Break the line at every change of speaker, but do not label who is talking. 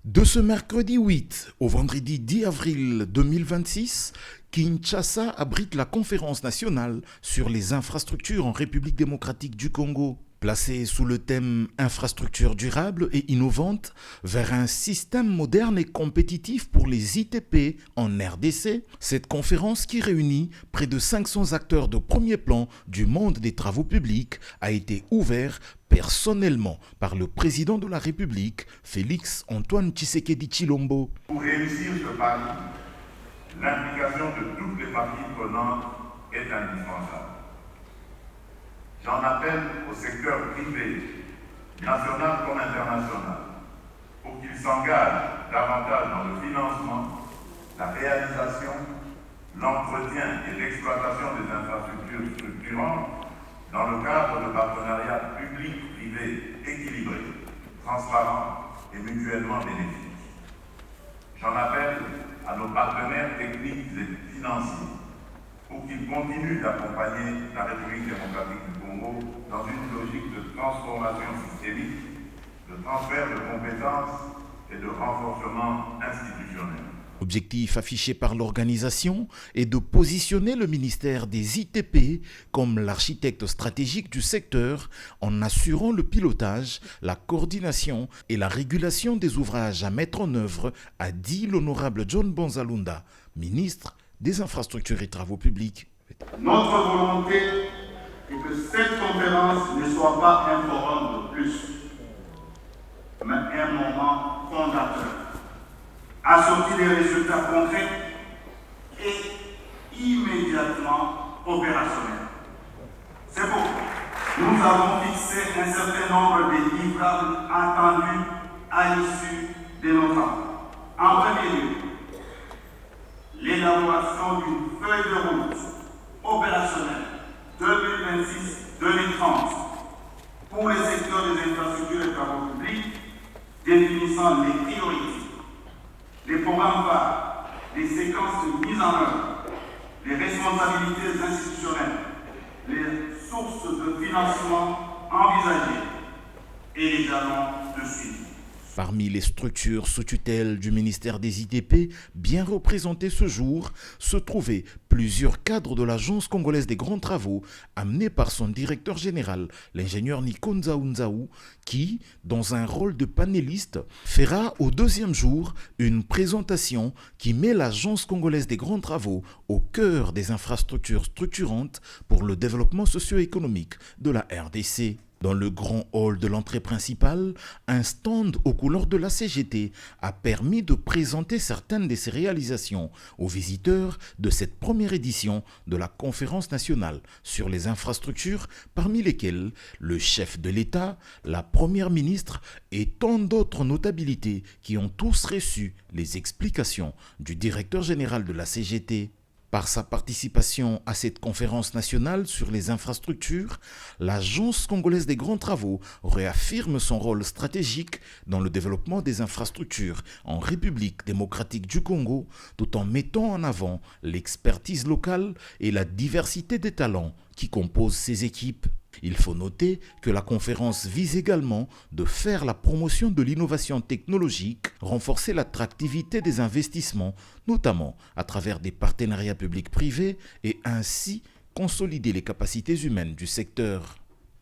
De ce mercredi 8 au vendredi 10 avril 2026, Kinshasa abrite la conférence nationale sur les infrastructures en République démocratique du Congo. Placée sous le thème Infrastructures durables et innovantes vers un système moderne et compétitif pour les ITP en RDC, cette conférence qui réunit près de 500 acteurs de premier plan du monde des travaux publics a été ouverte personnellement par le président de la République, Félix Antoine Tshisekedi Tshilombo.
Pour réussir ce pari, l'implication de toutes les parties prenantes est indispensable. J'en appelle au secteur privé, national comme international, pour qu'il s'engage davantage dans le financement, la réalisation, l'entretien et l'exploitation des infrastructures structurantes dans le cadre de partenariats publics-privés équilibrés, transparents et mutuellement bénéfiques. J'en appelle à nos partenaires techniques et financiers pour qu'ils continuent d'accompagner la République démocratique du Congo dans une logique de transformation systémique, de transfert de compétences et de renforcement institutionnel.
L'objectif affiché par l'organisation est de positionner le ministère des ITP comme l'architecte stratégique du secteur en assurant le pilotage, la coordination et la régulation des ouvrages à mettre en œuvre, a dit l'honorable John Bonzalunda, ministre des Infrastructures et Travaux publics.
Notre volonté est que cette conférence ne soit pas un forum de plus, mais un moment fondateur, assorti des résultats concrets et immédiatement opérationnels. C'est pourquoi nous avons fixé un certain nombre de livrables attendus à l'issue de nos travaux. En premier lieu, l'élaboration d'une feuille de route opérationnelle 2026-2030 pour les secteurs des infrastructures et travaux publics, définissant les priorités, les programmes phares, les séquences de mise en œuvre, les responsabilités institutionnelles, les sources de financement envisagées et les jalons de suivi.
Parmi les structures sous tutelle du ministère des ITP, bien représentées ce jour, se trouvaient plusieurs cadres de l'Agence congolaise des grands travaux, amenés par son directeur général, l'ingénieur Nikonza Unzaou, qui, dans un rôle de panéliste, fera au deuxième jour une présentation qui met l'Agence congolaise des grands travaux au cœur des infrastructures structurantes pour le développement socio-économique de la RDC. Dans le grand hall de l'entrée principale, un stand aux couleurs de la CGT a permis de présenter certaines de ses réalisations aux visiteurs de cette première édition de la conférence nationale sur les infrastructures, parmi lesquelles le chef de l'État, la première ministre et tant d'autres notabilités qui ont tous reçu les explications du directeur général de la CGT. Par sa participation à cette conférence nationale sur les infrastructures, l'Agence congolaise des grands travaux réaffirme son rôle stratégique dans le développement des infrastructures en République démocratique du Congo, tout en mettant en avant l'expertise locale et la diversité des talents qui composent ses équipes. Il faut noter que la conférence vise également de faire la promotion de l'innovation technologique, renforcer l'attractivité des investissements, notamment à travers des partenariats publics-privés et ainsi consolider les capacités humaines du secteur.